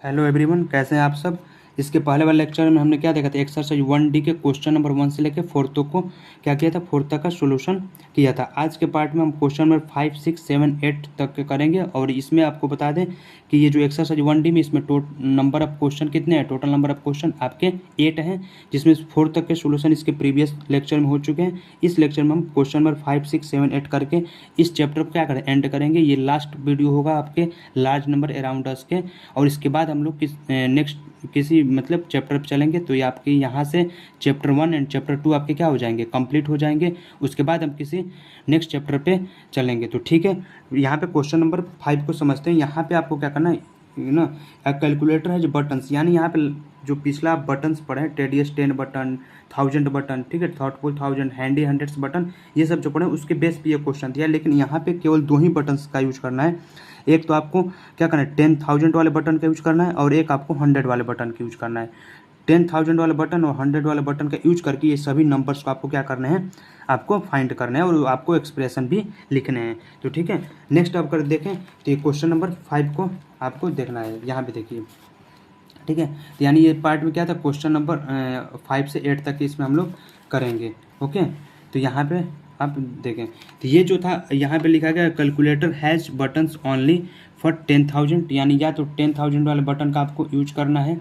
Hello everyone, कैसे हैं आप सब। इसके पहले वाले लेक्चर में हमने क्या देखा था, एक्सरसाइज 1D के क्वेश्चन नंबर 1 से लेकर 4 तक को क्या किया था, 4 तक का सोल्यूशन किया था। आज के पार्ट में हम क्वेश्चन नंबर 5, 6, 7, 8 तक के करेंगे। और इसमें आपको बता दें कि ये जो एक्सरसाइज 1D में इसमें नंबर ऑफ क्वेश्चन कितने हैं, टोटल नंबर ऑफ क्वेश्चन आपके 8 हैं, जिसमें 4 तक के सोल्यूशन इसके प्रीवियस लेक्चर में हो चुके हैं। इस लेक्चर में हम क्वेश्चन नंबर 5, 6, 7, 8 करके इस चैप्टर को क्या करें, एंड करेंगे। ये लास्ट वीडियो होगा आपके लार्ज नंबर अराउंड अस के। और इसके बाद हम लोग नेक्स्ट किसी मतलब चैप्टर पर चलेंगे, तो ये आपके यहाँ से चैप्टर 1 एंड चैप्टर 2 आपके क्या हो जाएंगे, कंप्लीट हो जाएंगे। उसके बाद हम किसी नेक्स्ट चैप्टर पे चलेंगे। तो ठीक है, यहाँ पे क्वेश्चन नंबर 5 को समझते हैं। यहाँ पे आपको क्या करना है ना, कैलकुलेटर है जो बटन्स, यानी यहाँ पे जो पिछला बटन्स पढ़े हैं, टेडियस 10 बटन, 1000 बटन, ठीक है, थॉटफुल 1000, हैंडी 100 बटन, ये सब जो पढ़े उसके बेस पे ये क्वेश्चन दिया। लेकिन यहाँ पे केवल 2 ही बटन्स का यूज करना है। एक तो आपको क्या करना है, 10,000 वाले बटन का यूज करना है, और एक आपको 100 वाले बटन का यूज करना है। 10,000 वाले बटन और 100 वाले बटन का यूज करके ये सभी नंबर्स को आपको क्या करना है, आपको फाइंड करना है, और आपको एक्सप्रेशन भी लिखने हैं। तो ठीक है, नेक्स्ट आप कर देखें तो ये क्वेश्चन नंबर 5 को आपको देखना है। यहाँ पे देखिए, ठीक है, तो यानी ये पार्ट में क्या था, क्वेश्चन नंबर 5 से 8 तक इसमें हम लोग करेंगे। ओके, तो यहाँ पे आप देखें तो ये जो था यहाँ पे लिखा गया, calculator has buttons only for 10,000, यानी या तो 10,000 वाले बटन का आपको यूज करना है,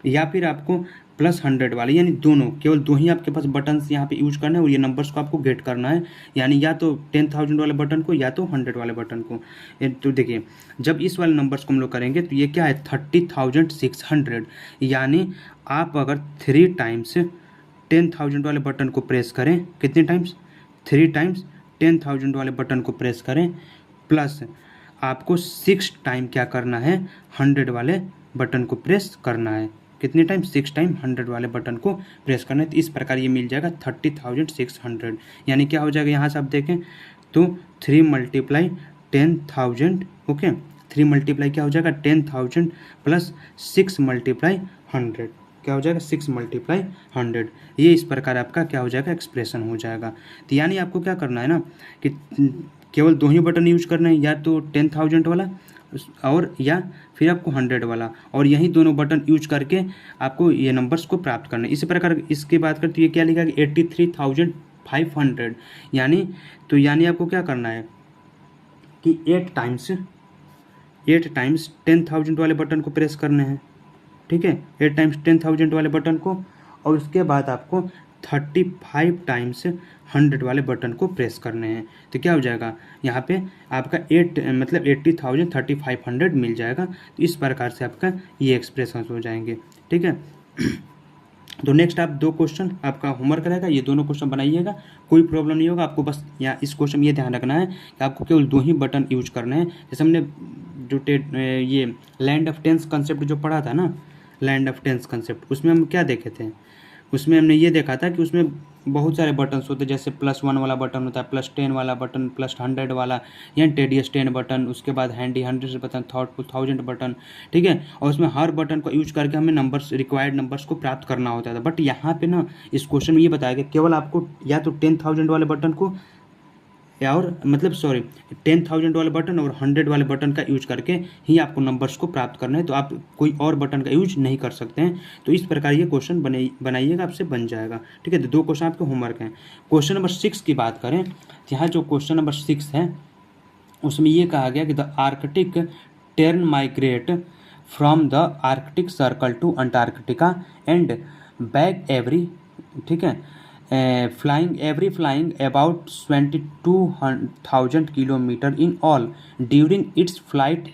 या फिर आपको प्लस 100 वाले, यानी दोनों, केवल 2 ही आपके पास बटन्स यहाँ पे यूज करना है, और ये नंबर्स को आपको गेट करना है, यानी या तो 10,000 वाले बटन को या तो 100 वाले बटन को। तो देखिए, जब इस वाले नंबर्स को हम लोग करेंगे तो ये क्या है, 30,600, यानी आप अगर 3 टाइम्स 10,000 वाले बटन को प्रेस करें, कितने टाइम्स, 3 टाइम्स 10,000 वाले बटन को प्रेस करें, प्लस आपको 6 टाइम क्या करना है, 100 वाले बटन को प्रेस करना है। कितने टाइम, 6 टाइम 100 वाले बटन को प्रेस करना है। तो इस प्रकार ये मिल जाएगा 30,600, यानी क्या हो जाएगा, यहाँ से आप देखें तो 3 मल्टीप्लाई 10,000, ओके, 3 मल्टीप्लाई क्या हो जाएगा 10,000 प्लस 6 मल्टीप्लाई 100, क्या हो जाएगा 6 मल्टीप्लाई 100। ये इस प्रकार आपका क्या हो जाएगा, एक्सप्रेशन हो जाएगा। तो यानी आपको क्या करना है ना, कि केवल 2 ही बटन यूज करना है, या तो 10,000 वाला और या फिर आपको 100 वाला, और यही दोनों बटन यूज करके आपको ये नंबर्स को प्राप्त करना है। इसी प्रकार इसकी बात करते ये क्या लिखा कि 83,500, यानी तो यानी आपको क्या करना है कि 8 टाइम्स 10,000 वाले बटन को प्रेस करने हैं, ठीक है, 8 टाइम्स 10,000 वाले बटन को, और उसके बाद आपको 35 टाइम्स 100 वाले बटन को प्रेस करने हैं। तो क्या हो जाएगा, यहाँ पे आपका 8 मतलब 80,000 3500 मिल जाएगा। तो इस प्रकार से आपका ये एक्सप्रेशन हो जाएंगे, ठीक है। तो नेक्स्ट आप 2 क्वेश्चन आपका होमवर्क रहेगा, ये दोनों क्वेश्चन बनाइएगा, कोई प्रॉब्लम नहीं होगा आपको। बस यहाँ इस क्वेश्चन में ये ध्यान रखना है कि आपको केवल 2 ही बटन यूज करने हैं। जैसे हमने जो ये लैंड ऑफ टेंस कंसेप्ट जो पढ़ा था ना, लैंड ऑफ टेंस कंसेप्ट, उसमें हम क्या देखे थे, उसमें हमने ये देखा था कि उसमें बहुत सारे बटन्स होते हैं, जैसे +1 वाला बटन होता है, +10 वाला बटन, +100 वाला, या टेडियस 10 बटन, उसके बाद हैंडी 100 बटन, थॉटफुल 1000 बटन, ठीक है। और उसमें हर बटन को यूज करके हमें नंबर्स, रिक्वायर्ड नंबर्स को प्राप्त करना होता था। बट यहाँ पे ना इस क्वेश्चन में ये बताया गया केवल आपको या तो 10,000 वाले बटन को, या और मतलब सॉरी 10,000 वाले बटन और 100 वाले बटन का यूज करके ही आपको नंबर्स को प्राप्त करना है। तो आप कोई और बटन का यूज नहीं कर सकते हैं। तो इस प्रकार ये क्वेश्चन बनाइएगा, आपसे बन जाएगा, ठीक है। तो 2 क्वेश्चन आपके होमवर्क हैं। क्वेश्चन नंबर 6 की बात करें, यहाँ जो क्वेश्चन नंबर 6 है उसमें ये कहा गया कि the Arctic tern migrate from the Arctic circle to Antarctica and back every, ठीक है, flying about 22,000 kilometer in all. During its flight,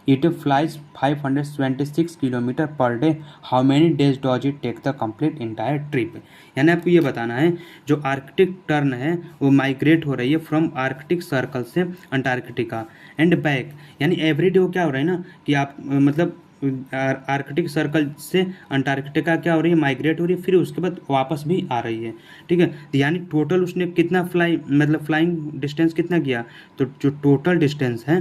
it flies 526 kilometer per day. How many days does it take the complete entire trip? यानी आपको ये बताना है जो Arctic tern है वो माइग्रेट हो रही है फ्रॉम आर्कटिक सर्कल से अंटार्कटिका एंड बैक, यानी एवरीडे वो क्या हो रहा है ना कि आप मतलब आर्कटिक सर्कल से अंटार्कटिका क्या हो रही है, माइग्रेट हो रही है, फिर उसके बाद वापस भी आ रही है, ठीक है। यानी टोटल उसने कितना फ्लाइंग डिस्टेंस कितना किया, तो जो टोटल डिस्टेंस है,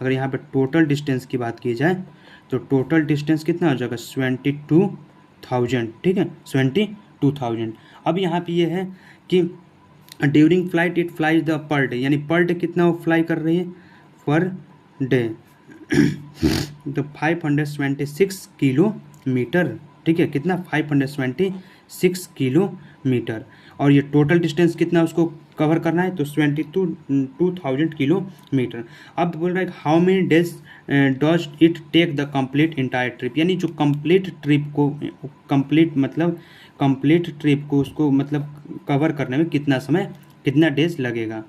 अगर यहाँ पे टोटल डिस्टेंस की बात की जाए तो टोटल डिस्टेंस कितना हो जाएगा 22,000, ठीक है, 22,000। अब यहाँ पे ये है कि during flight it flies the per day, यानी पर डे कितना वो फ्लाई कर रही है, पर डे तो 576 किलोमीटर, ठीक है, कितना 576 किलोमीटर। और ये टोटल डिस्टेंस कितना उसको कवर करना है, तो 22,000 किलोमीटर। अब बोल रहा है how many days does it take the complete entire trip, यानी जो कंप्लीट ट्रिप को कंप्लीट ट्रिप को उसको मतलब कवर करने में कितना समय, कितना डेज लगेगा,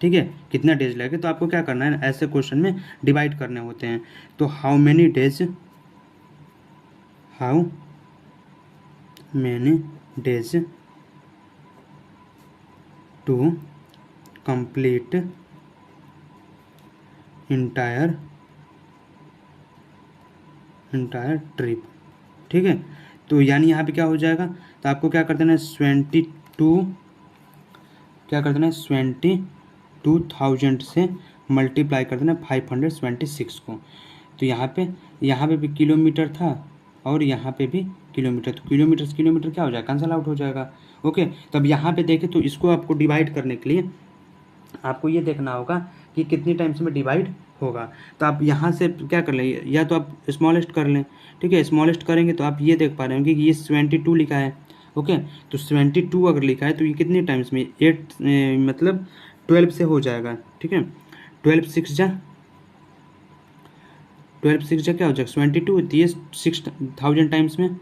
ठीक है, कितना डेज लगेगा। तो आपको क्या करना है, ऐसे क्वेश्चन में डिवाइड करने होते हैं। तो how many days to complete entire trip, ठीक है। तो यानी यहाँ पे क्या हो जाएगा, तो आपको क्या कर देना है 22,000 से मल्टीप्लाई कर देना 576 को। तो यहाँ पे भी किलोमीटर था और यहाँ पे भी किलोमीटर, तो किलोमीटर से किलोमीटर क्या हो जाएगा, कैंसल आउट हो जाएगा। ओके, तो अब यहाँ पे देखें तो इसको आपको डिवाइड करने के लिए आपको ये देखना होगा कि कितनी टाइम्स में डिवाइड होगा। तो आप यहाँ से क्या कर लें, या तो आप स्मॉलेस्ट कर लें, ठीक है, स्मॉलेस्ट करेंगे तो आप ये देख पा रहे होंगे कि ये 72 लिखा है। ओके, तो 72 अगर लिखा है तो ये कितने टाइम्स में, 8 मतलब 12 से हो जाएगा, ठीक है। 12 6 जा क्या हो जाएगा 72, तो ये 6,000 टाइम्स में,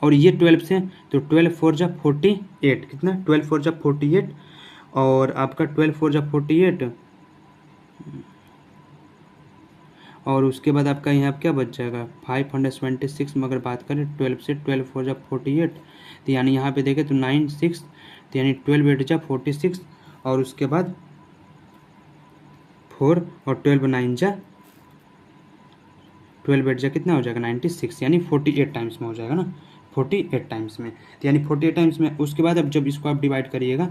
और ये 12 से, तो 12 4 जा 48, कितना 12 4 जा 48, और आपका 12 4 जा 48, और उसके बाद आपका यहाँ क्या बच जाएगा 576 में अगर बात करें 12 से, 12 4 जा 48, तो यानी यहाँ पे देखें तो 9 6, तो यानी 12 8 जा 46, और उसके बाद 4 और 12 9 जा 12 8 जा कितना हो जाएगा 96, यानी 48 टाइम्स में हो जाएगा ना, 48 टाइम्स में, तो यानी 48 टाइम्स में। उसके बाद अब जब इसको आप डिवाइड करिएगा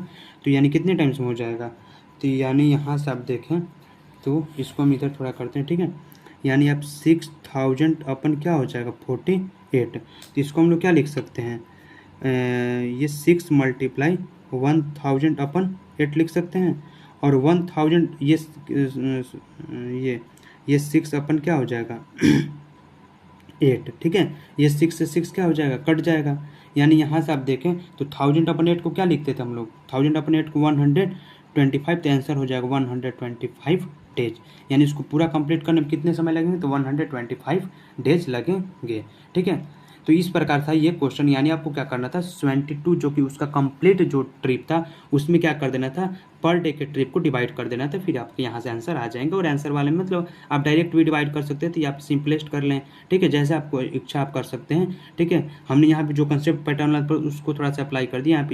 तो यानी कितने टाइम्स में हो जाएगा, तो यानी यहाँ से आप देखें तो इसको हम इधर थोड़ा करते हैं, ठीक है, यानी आप 6,000 अपन क्या हो जाएगा 48, तो इसको हम लोग क्या लिख सकते हैं, ये 6 मल्टीप्लाई 1,000 अपन 8 लिख सकते हैं, और 1,000 ये 6 अपन क्या हो जाएगा 8, ठीक है, ये 6 से 6 क्या हो जाएगा, कट जाएगा। यानी यहाँ से आप देखें तो 1000 अपन 8 को क्या लिखते थे हम लोग, 1000 अपन 8 को 125, तो आंसर हो जाएगा 125 डेज। यानी इसको पूरा कंप्लीट करने में कितने समय लगेंगे, तो 125 डेज लगेंगे, ठीक है। तो इस प्रकार था ये क्वेश्चन, यानी आपको क्या करना था 72 जो कि उसका कंप्लीट जो ट्रिप था उसमें क्या कर देना था, पर डे के ट्रिप को डिवाइड कर देना था, फिर आपके यहाँ से आंसर आ जाएंगे। और आंसर वाले में मतलब आप डायरेक्ट भी डिवाइड कर सकते थे या आप सिंपलेस्ट कर लें, ठीक है, जैसे आपको इच्छा आप कर सकते हैं, ठीक है। हमने यहाँ पे जो कंसेप्ट पैटर्न पर उसको थोड़ा सा अप्लाई कर दिया।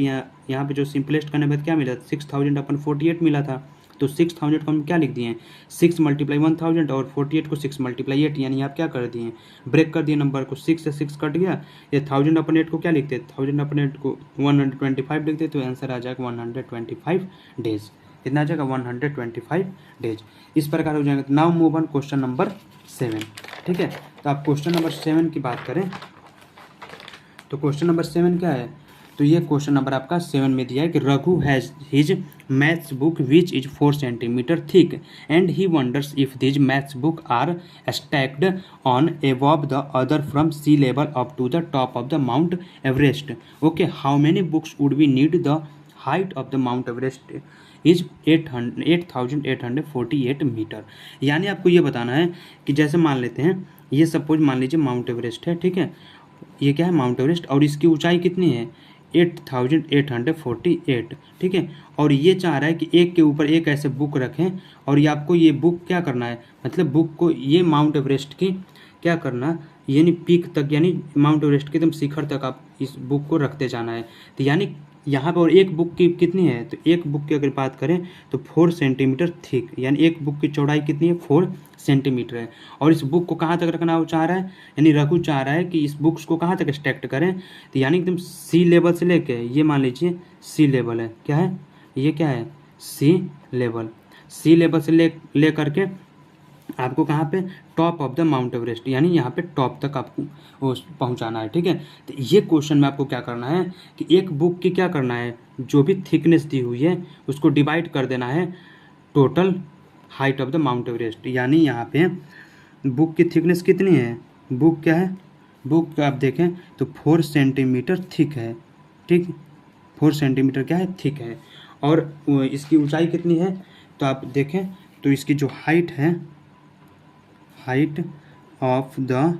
यहाँ पे जो सिंपलेस्ट करने के बाद क्या मिला, 6,000 अपन 48 मिला था, तो 6,000 को हम क्या लिख दिए 6 मल्टीप्लाई 1,000, और 48 को 6 मल्टीप्लाई 8, यानी आप क्या कर दिए ब्रेक कर दिए नंबर को, 6 से 6 कट गया। ये 1000 अपन 8 को क्या लिखते, 1000 अपन 8 को 125 लिखते, तो आंसर आ जाएगा 125 डेज। कितना आ जाएगा 125 डेज। इस प्रकार हो जाएगा। Now move on question number 7, ठीक है। तो आप क्वेश्चन नंबर 7 की बात करें तो क्वेश्चन नंबर 7 क्या है, तो ये क्वेश्चन नंबर आपका 7 में दिया है कि Raghu has his maths book which is 4 centimetre thick and he wonders if these maths book are stacked on above the other from sea level up to the top of the Mount Everest. Okay, how many books would be need the height of the Mount Everest is 8,848 metre. यानी आपको ये बताना है कि जैसे मान लेते हैं, ये सपोज मान लीजिए माउंट एवरेस्ट है, ठीक है, ये क्या है माउंट एवरेस्ट, और इसकी ऊंचाई कितनी है 8,848, ठीक है। और ये चाह रहा है कि एक के ऊपर एक ऐसे बुक रखें, और ये आपको ये बुक क्या करना है, मतलब बुक को ये माउंट एवरेस्ट की क्या करना, यानी पीक तक, यानी माउंट एवरेस्ट के एकदम शिखर तक आप इस बुक को रखते जाना है। तो यानी यहाँ पर और एक बुक की कितनी है, तो एक बुक की अगर बात करें तो 4 सेंटीमीटर थिक, यानी एक बुक की चौड़ाई कितनी है 4 सेंटीमीटर है। और इस बुक को कहाँ तक रखना वो चाह रहा है, यानी रघु चाह रहा है कि इस बुक्स को कहाँ तक स्टैक्ड करें, तो यानी एकदम सी लेवल से लेके, ये मान लीजिए सी लेवल है, क्या है ये, क्या है सी लेवल से ले करके आपको कहाँ पे top of the Mount Everest, यानी यहाँ पे टॉप तक आपको पहुँचाना है, ठीक है। तो ये क्वेश्चन में आपको क्या करना है कि एक बुक की क्या करना है, जो भी थिकनेस दी हुई है उसको डिवाइड कर देना है total height of the Mount Everest. यानी यहाँ पे बुक की थिकनेस कितनी है, बुक क्या है, बुक आप देखें तो 4 सेंटीमीटर थिक है, ठीक, 4 सेंटीमीटर क्या है, थिक है। और इसकी ऊंचाई कितनी है, तो आप देखें तो इसकी जो हाइट है, height of the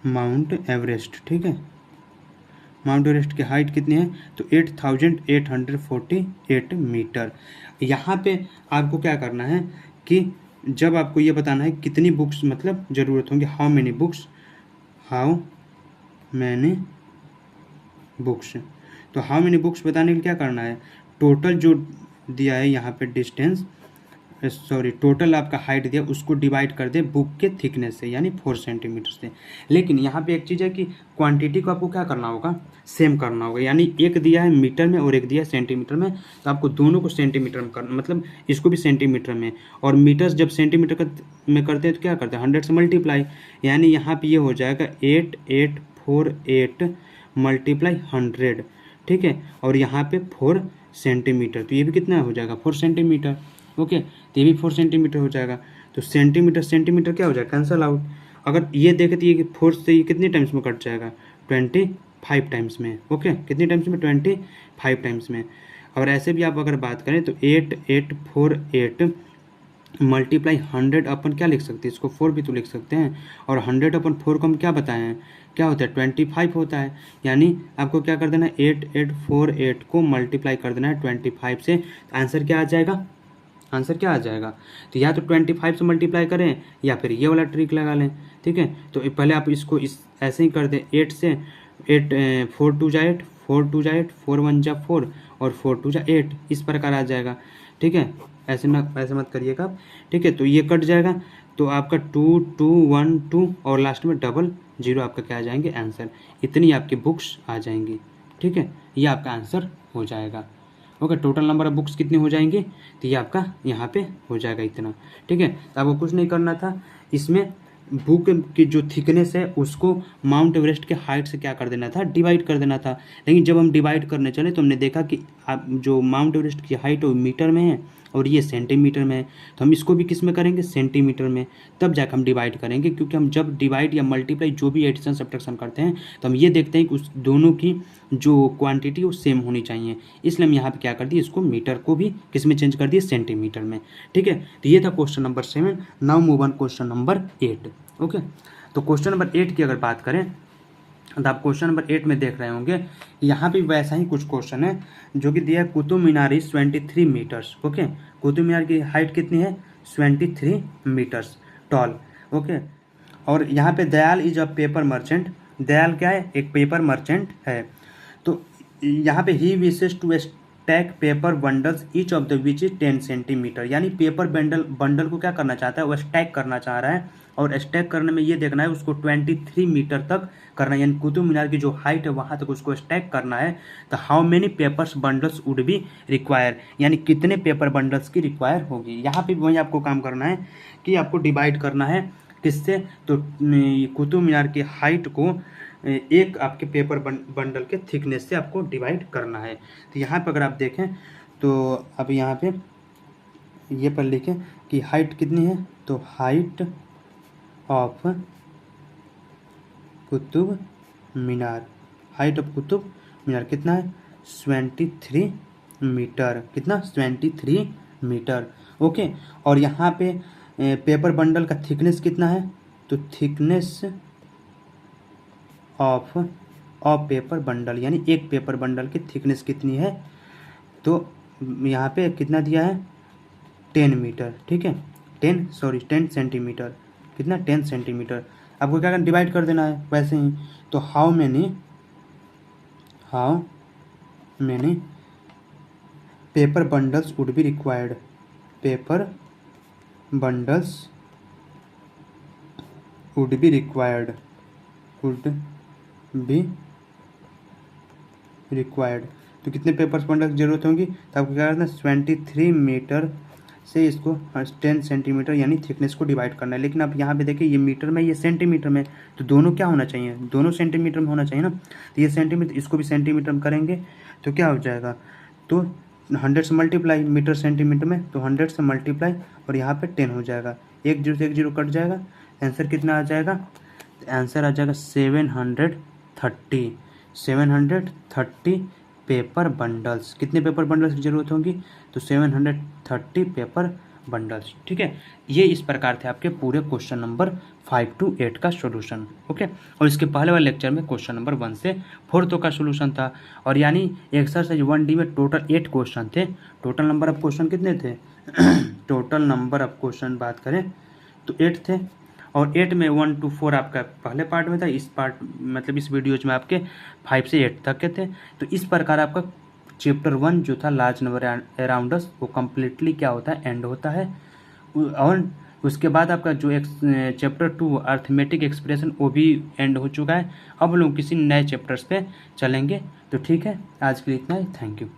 Mount Everest, ठीक है, माउंट एवरेस्ट की हाइट कितनी है, तो 8848 मीटर। यहाँ पे आपको क्या करना है कि जब आपको ये बताना है कितनी बुक्स मतलब ज़रूरत होंगी, how many books, how many books, तो हाउ मैनी बुक्स बताने के लिए क्या करना है, टोटल जो दिया है यहाँ पे डिस्टेंस, सॉरी टोटल आपका हाइट दिया उसको डिवाइड कर दे बुक के थिकनेस से, यानी 4 सेंटीमीटर से। लेकिन यहाँ पे एक चीज़ है कि क्वांटिटी को आपको क्या करना होगा, सेम करना होगा, यानी एक दिया है मीटर में और एक दिया है सेंटीमीटर में, तो आपको दोनों को सेंटीमीटर में करना, मतलब इसको भी सेंटीमीटर में, और मीटर्स जब सेंटीमीटर में करते हैं तो क्या करते हैं, 100 से मल्टीप्लाई, यानी यहाँ पर ये हो जाएगा 8848 मल्टीप्लाई 100, ठीक है, और यहाँ पे 4 सेंटीमीटर, तो ये भी कितना हो जाएगा, 4 सेंटीमीटर, ओके, तो ये भी 4 सेंटीमीटर हो जाएगा। तो सेंटीमीटर सेंटीमीटर क्या हो जाएगा, कैंसल आउट। अगर ये देखें तो ये 4 से ये कितने टाइम्स में कट जाएगा, 25 टाइम्स में, ओके, कितने टाइम्स में, 25 टाइम्स में। और ऐसे भी आप अगर बात करें तो 8848 मल्टीप्लाई 100 अपन क्या लिख सकते हैं, इसको 4 भी तो लिख सकते हैं, और 100 अपन 4 को हम क्या बताए हैं, क्या होता है, 25 होता है, यानी आपको क्या कर देना है, 8848 को मल्टीप्लाई कर देना है 25 से, आंसर क्या आ जाएगा, आंसर क्या आ जाएगा, तो या तो 25 से मल्टीप्लाई करें या फिर ये वाला ट्रिक लगा लें, ठीक है। तो पहले आप इसको इस ऐसे ही कर दें, 8 से 8 4 2 जा 8, 4 2 जा 8, 4 1 जा 4 और 4 2 जा 8, इस प्रकार आ जाएगा, ठीक है, ऐसे मत करिएगा आप, ठीक है। तो ये कट जाएगा, तो आपका 2 2 1 2 और लास्ट में डबल 0 आपका क्या आ जाएंगे, आंसर, इतनी आपकी बुक्स आ जाएंगी, ठीक है, ये आपका आंसर हो जाएगा, okay. Total number of books कितनी हो जाएंगी, तो ये आपका यहाँ पे हो जाएगा इतना, ठीक है। तो आपको कुछ नहीं करना था, इसमें बुक की जो थिकनेस है उसको माउंट एवरेस्ट के हाइट से क्या कर देना था, डिवाइड कर देना था। लेकिन जब हम डिवाइड करने चले तो हमने देखा कि आप जो माउंट एवरेस्ट की हाइट है वो मीटर में है और ये सेंटीमीटर में है, तो हम इसको भी किस में करेंगे, सेंटीमीटर में, तब जाकर हम डिवाइड करेंगे, क्योंकि हम जब डिवाइड या मल्टीप्लाई जो भी एडिशन सब्ट्रैक्शन करते हैं तो हम ये देखते हैं कि उस दोनों की जो क्वांटिटी वो सेम होनी चाहिए, इसलिए हम यहाँ पे क्या कर दिए, इसको मीटर को भी किस में चेंज कर दिए, सेंटीमीटर में, ठीक है। तो ये था question number 7। Now move on question number 8, okay. तो क्वेश्चन नंबर 8 की अगर बात करें तो आप क्वेश्चन नंबर 8 में देख रहे होंगे, यहाँ भी वैसा ही कुछ क्वेश्चन है जो कि दिया है, Qutub Minar is 23 metres, okay, Qutub Minar की हाइट कितनी है, 23 मीटर्स टॉल, ओके। और यहाँ पे Dayal is a paper merchant, Dayal क्या है, एक पेपर मर्चेंट है, तो यहाँ पे ही wishes to stack paper bundles each of the which is 10 centimeter, यानी पेपर बंडल को क्या करना चाहता है, वो स्टैक करना चाह रहा है, और स्टैक करने में ये देखना है उसको 23 मीटर तक करना है, यानी कुतुब मीनार की जो हाइट है वहाँ तक उसको स्टैक करना है। तो how many papers bundles would be require, यानी कितने पेपर बंडल्स की रिक्वायर होगी। यहाँ पे वही आपको काम करना है कि आपको डिवाइड करना है किससे, तो कुतुब मीनार की हाइट को एक आपके पेपर बंडल के थिकनेस से आपको डिवाइड करना है। तो यहाँ पर अगर आप देखें तो अब यहाँ पे ये पर लिखें कि हाइट कितनी है, तो height of Qutub Minar, height of Qutub Minar कितना है, 23 मीटर, कितना, 23 मीटर, ओके। और यहाँ पे पेपर बंडल का थिकनेस कितना है, तो थिकनेस ऑफ पेपर बंडल, यानी एक पेपर बंडल की थिकनेस कितनी है, तो यहाँ पे कितना दिया है, 10 मीटर, ठीक है, 10 सेंटीमीटर, कितना, 10 सेंटीमीटर। आपको क्या करना, डिवाइड कर देना है वैसे ही। तो how many paper bundles would be required, paper bundles would be required, तो कितने पेपर्स बंडल की जरूरत होगी, तो आपको क्या करना है, 23 मीटर से इसको 10 सेंटीमीटर यानी थिकनेस को डिवाइड करना है। लेकिन आप यहाँ पे देखिए ये मीटर में, ये सेंटीमीटर में, तो दोनों क्या होना चाहिए, दोनों सेंटीमीटर में होना चाहिए ना, तो ये सेंटीमीटर, इसको भी सेंटीमीटर में करेंगे तो क्या हो जाएगा, तो 100 से मल्टीप्लाई, मीटर सेंटीमीटर में, तो 100 से मल्टीप्लाई और यहाँ पे 10 हो जाएगा, एक जीरो से एक जीरो कट जाएगा, आंसर कितना आ जाएगा, आंसर आ जाएगा 730 पेपर बंडल्स। कितने पेपर बंडल्स की ज़रूरत होगी, तो 730 पेपर बंडल्स। ठीक है, ये इस प्रकार थे आपके पूरे क्वेश्चन नंबर 5 to 8 का सोल्यूशन। ओके, और इसके पहले वाले लेक्चर में क्वेश्चन नंबर 1 से 4 तक का सोल्यूशन था। और यानी एक्सरसाइज 1D में टोटल 8 क्वेश्चन थे। टोटल नंबर ऑफ क्वेश्चन कितने थे टोटल नंबर ऑफ क्वेश्चन बात करें तो 8 थे। और 8 में 1 to 4 आपका पहले पार्ट में था, इस पार्ट मतलब इस वीडियोज में आपके 5 से 8 तक के थे। तो इस प्रकार आपका चैप्टर 1 जो था लार्ज नंबर अराउंड अस, वो कम्प्लीटली क्या होता है, एंड होता है। और उसके बाद आपका जो चैप्टर 2 अर्थमेटिक एक्सप्रेशन, वो भी एंड हो चुका है। अब लोग किसी नए चैप्टर्स पे चलेंगे। तो ठीक है, आज के लिए इतना ही। Thank you.